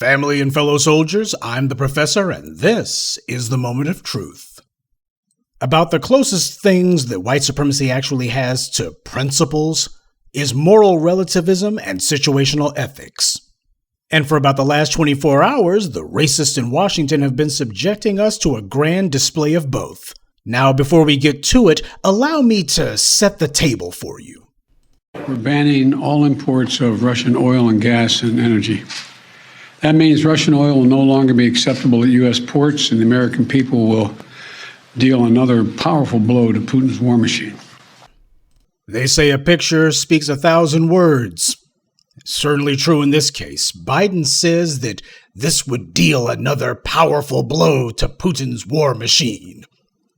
Family and fellow soldiers, I'm the Professor, and this is the Moment of Truth. About the closest things that white supremacy actually has to principles is moral relativism and situational ethics. And for about the last 24 hours, the racists in Washington have been subjecting us to a grand display of both. Now, before we get to it, allow me to set the table for you. We're banning all imports of Russian oil and gas and energy. That means Russian oil will no longer be acceptable at U.S. ports, and the American people will deal another powerful blow to Putins War Machine. They say a picture speaks 1,000 words. It's certainly true in this case. Biden says that this would deal another powerful blow to Putin's war machine.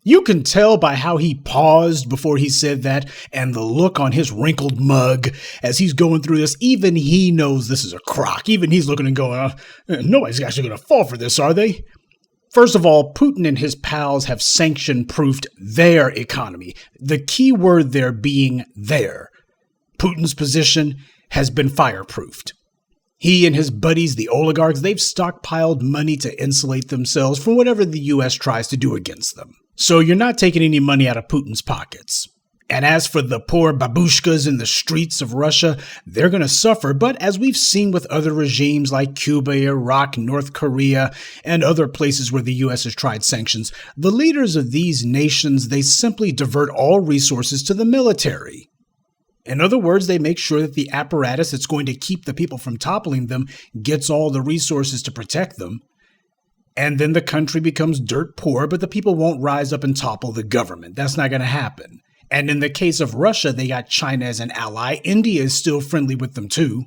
You can tell by how he paused before he said that and the look on his wrinkled mug as he's going through this. Even he knows this is a crock. Even he's looking and going, nobody's actually going to fall for this, are they? First of all, Putin and his pals have sanction-proofed their economy. The key word there being their. Putin's position has been fireproofed. He and his buddies, the oligarchs, they've stockpiled money to insulate themselves from whatever the U.S. tries to do against them. So you're not taking any money out of Putin's pockets. And as for the poor babushkas in the streets of Russia, they're going to suffer. But as we've seen with other regimes like Cuba, Iraq, North Korea, and other places where the U.S. has tried sanctions, the leaders of these nations, they simply divert all resources to the military. In other words, they make sure that the apparatus that's going to keep the people from toppling them gets all the resources to protect them. And then the country becomes dirt poor, but the people won't rise up and topple the government. That's not going to happen. And in the case of Russia, they got China as an ally. India is still friendly with them too.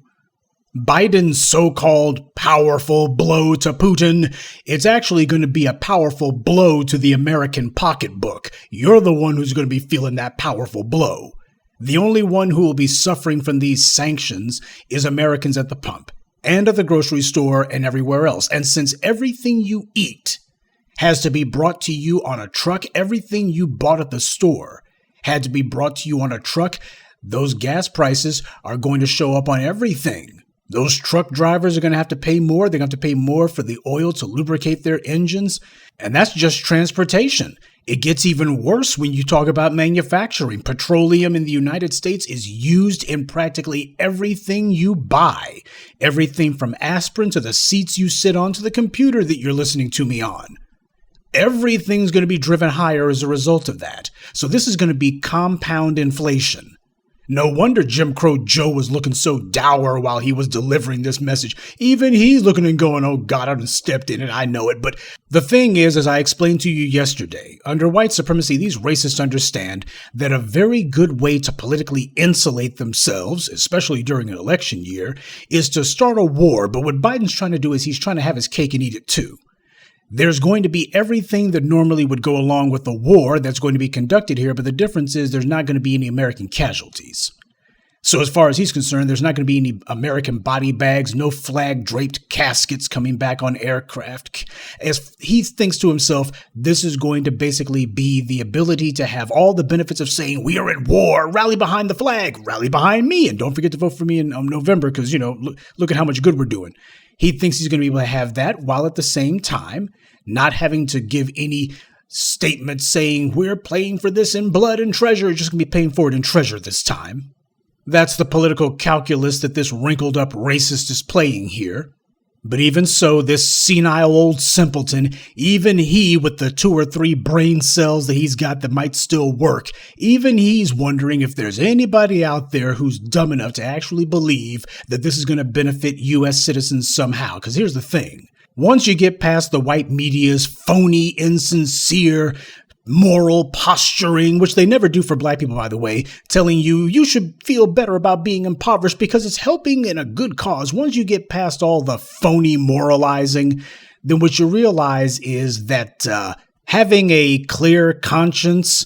Biden's so-called powerful blow to Putin, it's actually going to be a powerful blow to the American pocketbook. You're the one who's going to be feeling that powerful blow. The only one who will be suffering from these sanctions is Americans at the pump and at the grocery store and everywhere else. And since everything you eat has to be brought to you on a truck, everything you bought at the store had to be brought to you on a truck, those gas prices are going to show up on everything. Those truck drivers are going to have to pay more. They're going to have to pay more for the oil to lubricate their engines. And that's just transportation. It gets even worse when you talk about manufacturing. Petroleum in the United States is used in practically everything you buy. Everything from aspirin to the seats you sit on to the computer that you're listening to me on. Everything's going to be driven higher as a result of that. So this is going to be compound inflation. No wonder Jim Crow Joe was looking so dour while he was delivering this message. Even he's looking and going, oh God, I done stepped in it, I know it. But the thing is, as I explained to you yesterday, under white supremacy, these racists understand that a very good way to politically insulate themselves, especially during an election year, is to start a war. But what Biden's trying to do is he's trying to have his cake and eat it too. There's going to be everything that normally would go along with the war that's going to be conducted here, but the difference is there's not going to be any American casualties. So as far as he's concerned, there's not going to be any American body bags, no flag-draped caskets coming back on aircraft. As he thinks to himself, this is going to basically be the ability to have all the benefits of saying, we are at war, rally behind the flag, rally behind me, and don't forget to vote for me in November because, look at how much good we're doing. He thinks he's going to be able to have that while at the same time not having to give any statement saying we're paying for this in blood and treasure. You're just going to be paying for it in treasure this time. That's the political calculus that this wrinkled up racist is playing here. But even so, this senile old simpleton, even he with the 2 or 3 brain cells that he's got that might still work, even he's wondering if there's anybody out there who's dumb enough to actually believe that this is going to benefit U.S. citizens somehow. Because here's the thing. Once you get past the white media's phony, insincere, moral posturing, which they never do for black people, by the way, telling you should feel better about being impoverished because it's helping in a good cause. Once you get past all the phony moralizing, then what you realize is that having a clear conscience,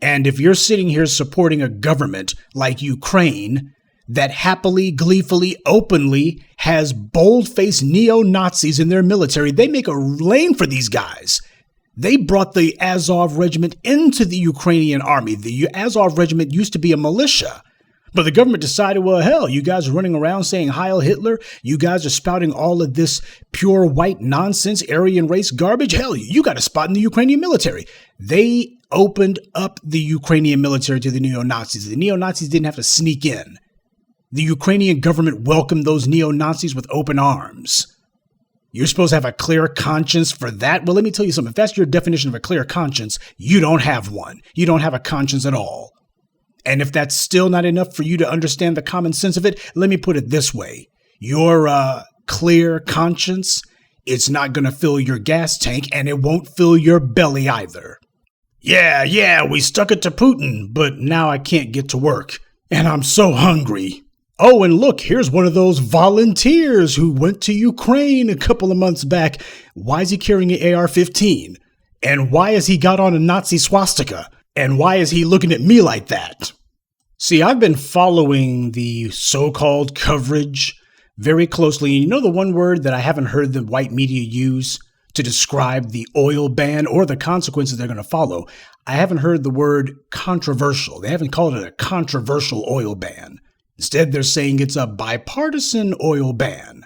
and if you're sitting here supporting a government like Ukraine, that happily, gleefully, openly has bold-faced neo-Nazis in their military, they make a lane for these guys. They brought the Azov regiment into the Ukrainian army. The Azov regiment used to be a militia. But the government decided, well, hell, you guys are running around saying Heil Hitler. You guys are spouting all of this pure white nonsense, Aryan race garbage. Hell, you got a spot in the Ukrainian military. They opened up the Ukrainian military to the neo-Nazis. The neo-Nazis didn't have to sneak in. The Ukrainian government welcomed those neo-Nazis with open arms. You're supposed to have a clear conscience for that? Well, let me tell you something. If that's your definition of a clear conscience, you don't have one. You don't have a conscience at all. And if that's still not enough for you to understand the common sense of it, let me put it this way. Your clear conscience, it's not going to fill your gas tank, and it won't fill your belly either. Yeah, we stuck it to Putin, but now I can't get to work, and I'm so hungry. Oh, and look, here's one of those volunteers who went to Ukraine a couple of months back. Why is he carrying an AR-15? And why has he got on a Nazi swastika? And why is he looking at me like that? See, I've been following the so-called coverage very closely. And you know the one word that I haven't heard the white media use to describe the oil ban or the consequences they're going to follow? I haven't heard the word controversial. They haven't called it a controversial oil ban. Instead, they're saying it's a bipartisan oil ban.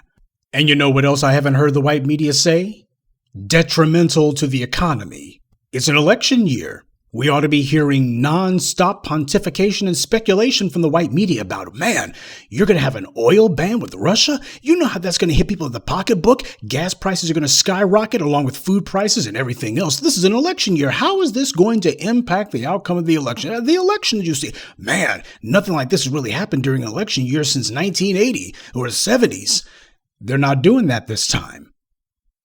And you know what else I haven't heard the white media say? Detrimental to the economy. It's an election year. We ought to be hearing non-stop pontification and speculation from the white media about, man, you're going to have an oil ban with Russia? You know how that's going to hit people in the pocketbook? Gas prices are going to skyrocket along with food prices and everything else. This is an election year. How is this going to impact the outcome of the election? The election, you see, man, nothing like this has really happened during an election year since 1980 or the 70s. They're not doing that this time.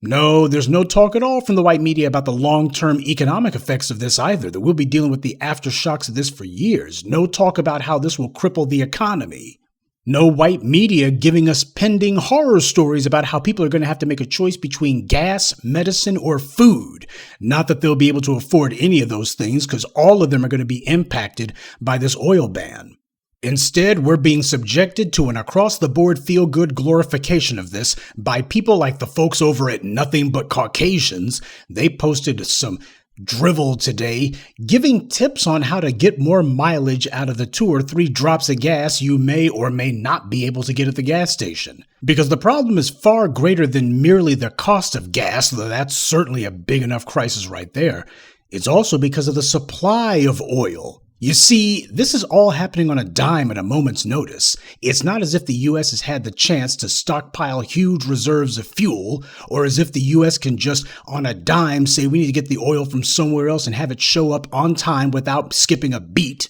No, there's no talk at all from the white media about the long-term economic effects of this either, that we'll be dealing with the aftershocks of this for years. No talk about how this will cripple the economy. No white media giving us pending horror stories about how people are going to have to make a choice between gas, medicine, or food. Not that they'll be able to afford any of those things, because all of them are going to be impacted by this oil ban. Instead, we're being subjected to an across-the-board feel-good glorification of this by people like the folks over at Nothing But Caucasians. They posted some drivel today, giving tips on how to get more mileage out of the 2 or 3 drops of gas you may or may not be able to get at the gas station. Because the problem is far greater than merely the cost of gas, though that's certainly a big enough crisis right there. It's also because of the supply of oil. You see, this is all happening on a dime at a moment's notice. It's not as if the U.S. has had the chance to stockpile huge reserves of fuel, or as if the U.S. can just, on a dime, say we need to get the oil from somewhere else and have it show up on time without skipping a beat.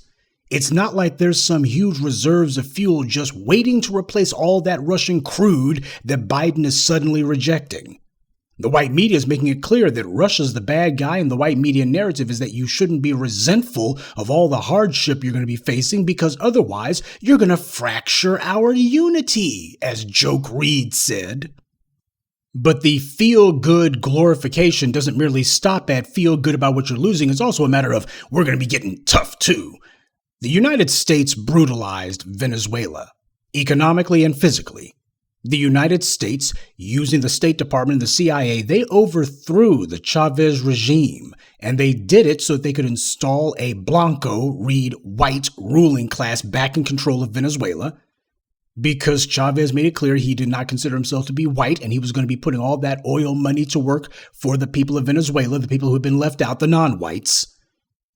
It's not like there's some huge reserves of fuel just waiting to replace all that Russian crude that Biden is suddenly rejecting. The white media is making it clear that Russia's the bad guy, and the white media narrative is that you shouldn't be resentful of all the hardship you're going to be facing because otherwise you're going to fracture our unity, as Joke Reed said. But the feel-good glorification doesn't merely stop at feel good about what you're losing. It's also a matter of we're going to be getting tough too. The United States brutalized Venezuela, economically and physically. The United States, using the State Department and the CIA, they overthrew the Chavez regime, and they did it so that they could install a Blanco, read white, ruling class back in control of Venezuela, because Chavez made it clear he did not consider himself to be white, and he was going to be putting all that oil money to work for the people of Venezuela, the people who had been left out, the non-whites.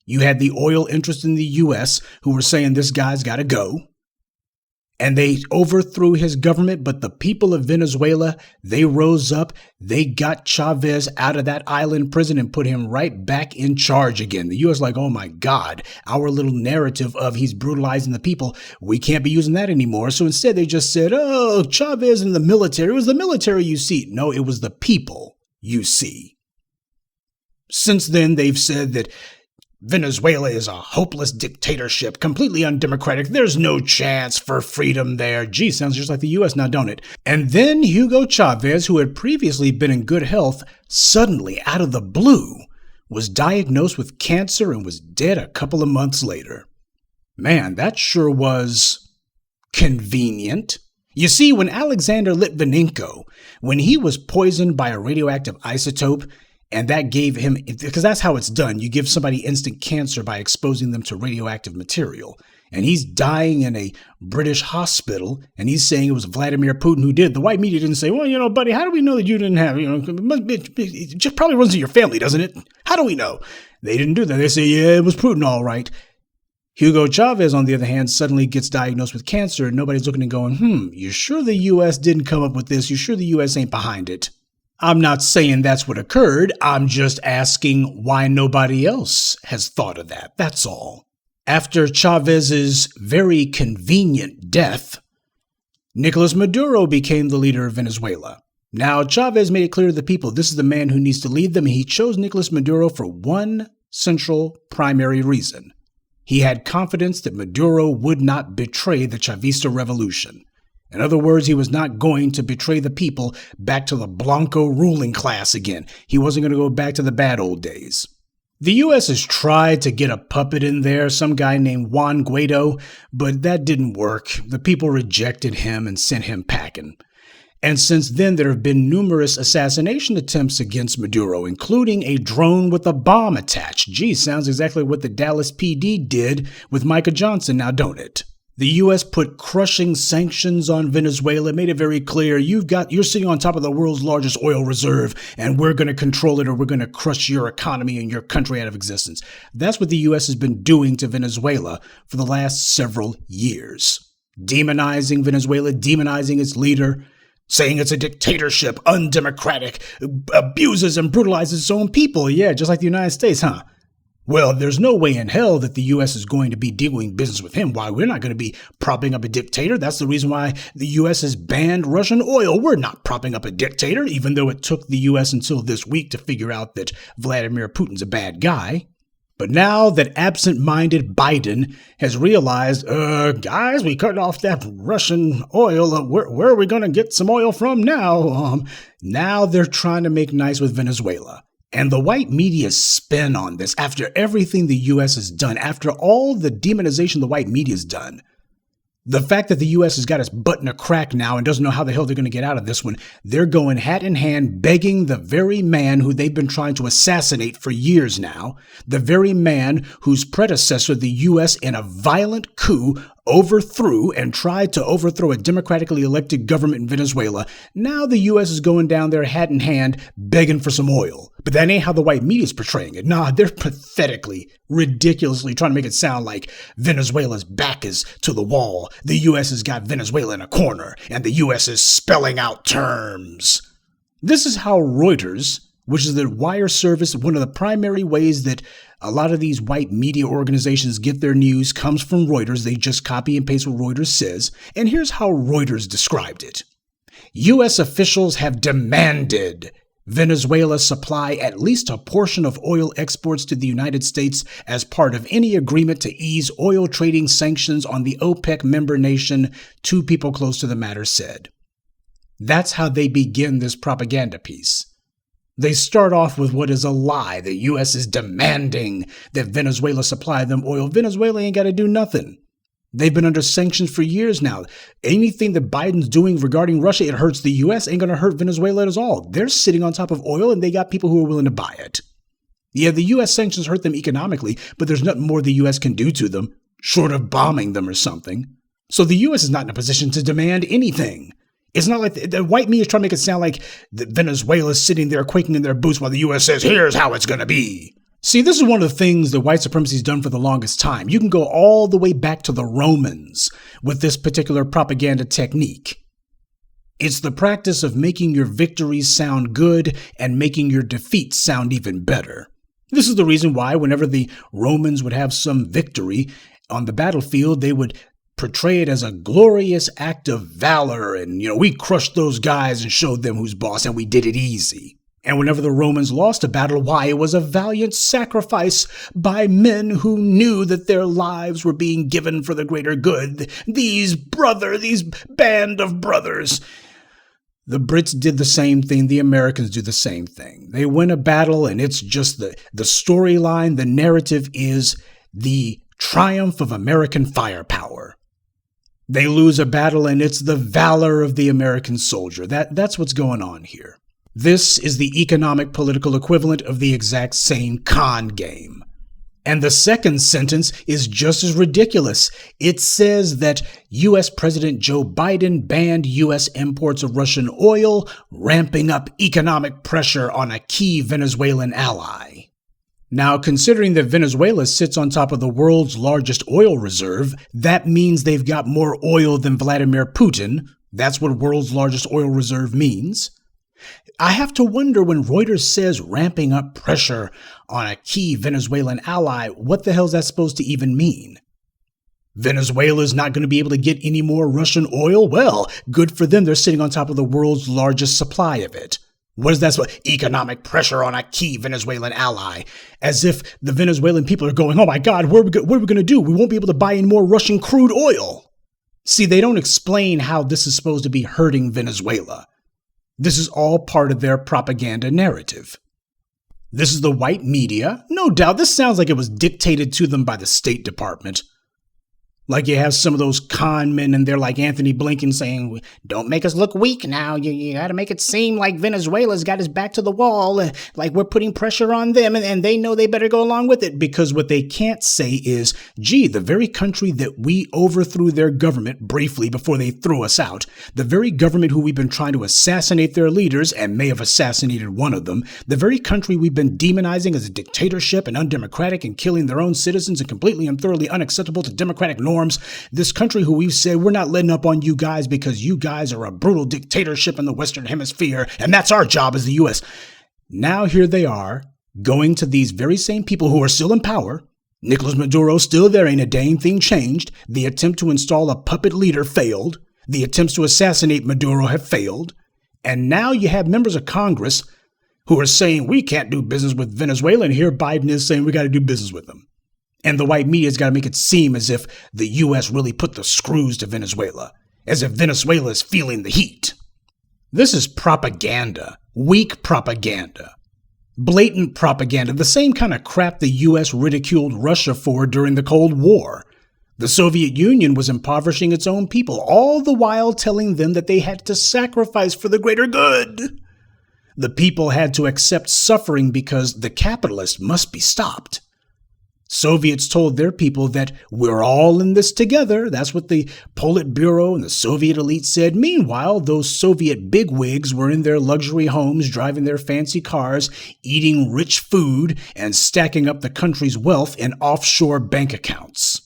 You had the oil interest in the U.S. who were saying this guy's got to go. And they overthrew his government, but the people of Venezuela, they rose up, they got Chavez out of that island prison and put him right back in charge again. The U.S. like, oh my God, our little narrative of he's brutalizing the people, we can't be using that anymore. So instead they just said, oh, Chavez and the military, it was the military you see. No, it was the people you see. Since then, they've said that Venezuela is a hopeless dictatorship, completely undemocratic. There's no chance for freedom there. Gee, sounds just like the U.S. now, don't it? And then Hugo Chavez, who had previously been in good health, suddenly, out of the blue, was diagnosed with cancer and was dead a couple of months later. Man, that sure was convenient. You see, when Alexander Litvinenko, when he was poisoned by a radioactive isotope, and that gave him, because that's how it's done. You give somebody instant cancer by exposing them to radioactive material. and he's dying in a British hospital, and he's saying it was Vladimir Putin who did. The white media didn't say, well, buddy, how do we know that you didn't have, it just probably runs in your family, doesn't it? How do we know? They didn't do that. They say, yeah, it was Putin, all right. Hugo Chavez, on the other hand, suddenly gets diagnosed with cancer, and nobody's looking and going, you sure the U.S. didn't come up with this? You sure the U.S. ain't behind it? I'm not saying that's what occurred. I'm just asking why nobody else has thought of that. That's all. After Chavez's very convenient death, Nicolas Maduro became the leader of Venezuela. Now, Chavez made it clear to the people this is the man who needs to lead them, and he chose Nicolas Maduro for one central primary reason. He had confidence that Maduro would not betray the Chavista revolution. In other words, he was not going to betray the people back to the Blanco ruling class again. He wasn't going to go back to the bad old days. The U.S. has tried to get a puppet in there, some guy named Juan Guaido, but that didn't work. The people rejected him and sent him packing. And since then, there have been numerous assassination attempts against Maduro, including a drone with a bomb attached. Gee, sounds exactly what the Dallas PD did with Micah Johnson, now don't it? The U.S. put crushing sanctions on Venezuela, made it very clear, you're sitting on top of the world's largest oil reserve, and we're going to control it, or we're going to crush your economy and your country out of existence. That's what the U.S. has been doing to Venezuela for the last several years. Demonizing Venezuela, demonizing its leader, saying it's a dictatorship, undemocratic, abuses and brutalizes its own people. Yeah, just like the United States, huh? Well, there's no way in hell that the U.S. is going to be doing business with him. Why? We're not going to be propping up a dictator. That's the reason why the U.S. has banned Russian oil. We're not propping up a dictator, even though it took the U.S. until this week to figure out that Vladimir Putin's a bad guy. But now that absent-minded Biden has realized, guys, we cut off that Russian oil. Where are we going to get some oil from now? Now they're trying to make nice with Venezuela. And the white media's spin on this, after everything the U.S. has done, after all the demonization the white media's done, the fact that the U.S. has got its butt in a crack now and doesn't know how the hell they're going to get out of this one, they're going hat in hand begging the very man who they've been trying to assassinate for years now, the very man whose predecessor the U.S. in a violent coup overthrew and tried to overthrow a democratically elected government in Venezuela. Now the U.S. is going down there hat in hand begging for some oil. But that ain't how the white media is portraying it. Nah, they're pathetically, ridiculously trying to make it sound like Venezuela's back is to the wall. The U.S. has got Venezuela in a corner, and the U.S. is spelling out terms. This is how Reuters, which is the wire service, one of the primary ways that a lot of these white media organizations get their news comes from Reuters. They just copy and paste what Reuters says. And here's how Reuters described it. U.S. officials have demanded Venezuela supply at least a portion of oil exports to the United States as part of any agreement to ease oil trading sanctions on the OPEC member nation, two people close to the matter said. That's how they begin this propaganda piece. They start off with what is a lie. The U.S. is demanding that Venezuela supply them oil. Venezuela ain't got to do nothing. They've been under sanctions for years now. Anything that Biden's doing regarding Russia, it hurts the U.S., ain't going to hurt Venezuela at all. They're sitting on top of oil, and they got people who are willing to buy it. Yeah, the U.S. sanctions hurt them economically, but there's nothing more the U.S. can do to them, short of bombing them or something. So the U.S. is not in a position to demand anything. It's not like the white media is trying to make it sound like Venezuela is sitting there quaking in their boots while the U.S. says, here's how it's going to be. See, this is one of the things that white supremacy has done for the longest time. You can go all the way back to the Romans with this particular propaganda technique. It's the practice of making your victories sound good and making your defeats sound even better. This is the reason why whenever the Romans would have some victory on the battlefield, they would portray it as a glorious act of valor and, we crushed those guys and showed them who's boss and we did it easy. And whenever the Romans lost a battle, why, it was a valiant sacrifice by men who knew that their lives were being given for the greater good. These band of brothers. The Brits did the same thing. The Americans do the same thing. They win a battle and it's just the storyline, the narrative is the triumph of American firepower. They lose a battle and it's the valor of the American soldier. That's what's going on here. This is the economic political equivalent of the exact same con game. And the second sentence is just as ridiculous. It says that U.S. President Joe Biden banned U.S. imports of Russian oil, ramping up economic pressure on a key Venezuelan ally. Now, considering that Venezuela sits on top of the world's largest oil reserve, that means they've got more oil than Vladimir Putin. That's what world's largest oil reserve means. I have to wonder, when Reuters says ramping up pressure on a key Venezuelan ally, what the hell is that supposed to even mean? Venezuela is not going to be able to get any more Russian oil? Well, good for them. They're sitting on top of the world's largest supply of it. What is that? Economic pressure on a key Venezuelan ally. As if the Venezuelan people are going, oh my God, what are we going to do? We won't be able to buy any more Russian crude oil. See, they don't explain how this is supposed to be hurting Venezuela. This is all part of their propaganda narrative. This is the white media. No doubt, this sounds like it was dictated to them by the State Department. Like you have some of those con men and they're like Anthony Blinken saying, don't make us look weak now. You got to make it seem like Venezuela's got his back to the wall, like we're putting pressure on them and they know they better go along with it. Because what they can't say is, gee, the very country that we overthrew their government briefly before they threw us out, the very government who we've been trying to assassinate their leaders and may have assassinated one of them, the very country we've been demonizing as a dictatorship and undemocratic and killing their own citizens and completely and thoroughly unacceptable to democratic norms. This country who we've said we're not letting up on you guys because you guys are a brutal dictatorship in the Western Hemisphere, and that's our job as the U.S. Now here they are going to these very same people who are still in power. Nicolas Maduro still there, ain't a dang thing changed. The attempt to install a puppet leader failed. The attempts to assassinate Maduro have failed. And now you have members of Congress who are saying we can't do business with Venezuela, and here Biden is saying we got to do business with them. And the white media's got to make it seem as if the U.S. really put the screws to Venezuela, as if Venezuela is feeling the heat. This is propaganda, weak propaganda, blatant propaganda, the same kind of crap the U.S. ridiculed Russia for during the Cold War. The Soviet Union was impoverishing its own people, all the while telling them that they had to sacrifice for the greater good. The people had to accept suffering because the capitalist must be stopped. Soviets told their people that we're all in this together. That's what the Politburo and the Soviet elite said. Meanwhile, those Soviet bigwigs were in their luxury homes, driving their fancy cars, eating rich food, and stacking up the country's wealth in offshore bank accounts.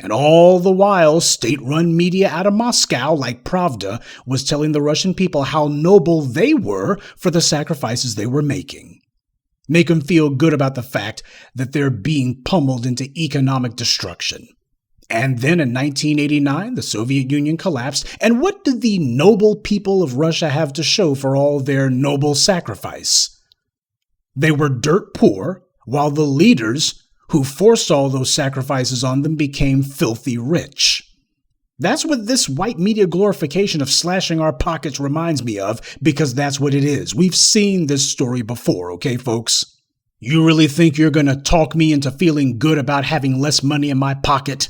And all the while, state-run media out of Moscow, like Pravda, was telling the Russian people how noble they were for the sacrifices they were making. Make them feel good about the fact that they're being pummeled into economic destruction. And then in 1989, the Soviet Union collapsed. And what did the noble people of Russia have to show for all their noble sacrifice? They were dirt poor, while the leaders who forced all those sacrifices on them became filthy rich. That's what this white media glorification of slashing our pockets reminds me of, because that's what it is. We've seen this story before, okay, folks? You really think you're going to talk me into feeling good about having less money in my pocket?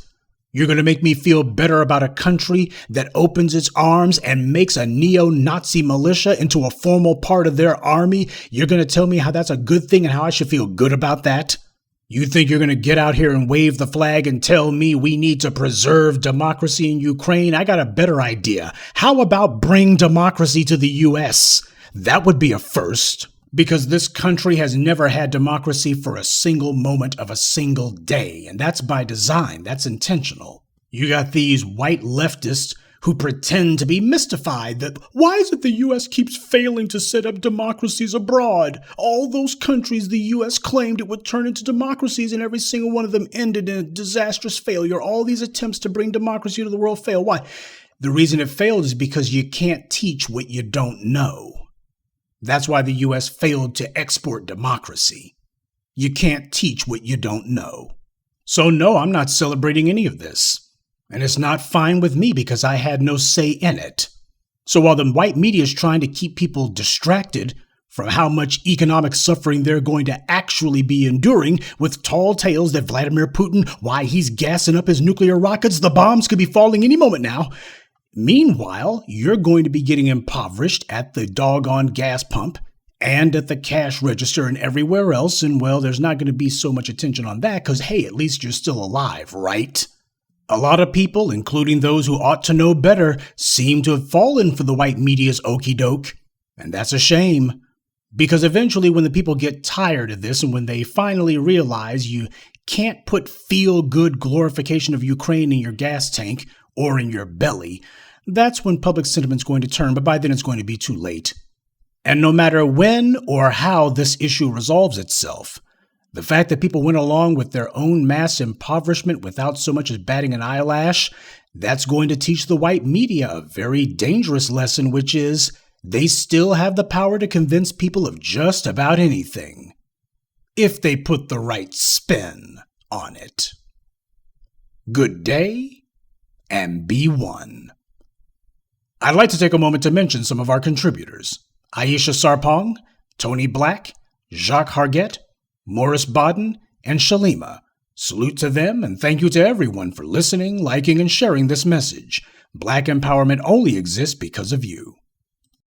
You're going to make me feel better about a country that opens its arms and makes a neo-Nazi militia into a formal part of their army? You're going to tell me how that's a good thing and how I should feel good about that? You think you're going to get out here and wave the flag and tell me we need to preserve democracy in Ukraine? I got a better idea. How about bring democracy to the U.S.? That would be a first, because this country has never had democracy for a single moment of a single day, and that's by design. That's intentional. You got these white leftists who pretend to be mystified that why is it the U.S. keeps failing to set up democracies abroad? All those countries the U.S. claimed it would turn into democracies, and every single one of them ended in a disastrous failure. All these attempts to bring democracy to the world fail. Why? The reason it failed is because you can't teach what you don't know. That's why the U.S. failed to export democracy. You can't teach what you don't know. So no, I'm not celebrating any of this. And it's not fine with me because I had no say in it. So while the white media is trying to keep people distracted from how much economic suffering they're going to actually be enduring with tall tales that Vladimir Putin, why he's gassing up his nuclear rockets, the bombs could be falling any moment now. Meanwhile, you're going to be getting impoverished at the doggone gas pump, and at the cash register and everywhere else, and well, there's not going to be so much attention on that because, hey, at least you're still alive, right? A lot of people, including those who ought to know better, seem to have fallen for the white media's okey doke, and that's a shame. Because eventually when the people get tired of this and when they finally realize you can't put feel-good glorification of Ukraine in your gas tank or in your belly, that's when public sentiment's going to turn, but by then it's going to be too late. And no matter when or how this issue resolves itself, the fact that people went along with their own mass impoverishment without so much as batting an eyelash, that's going to teach the white media a very dangerous lesson, which is they still have the power to convince people of just about anything, if they put the right spin on it. Good day, and be one. I'd like to take a moment to mention some of our contributors: Aisha Sarpong, Tony Black, Jacques Hargett, Morris Bodden, and Shalima. Salute to them, and thank you to everyone for listening, liking, and sharing this message. Black empowerment only exists because of you.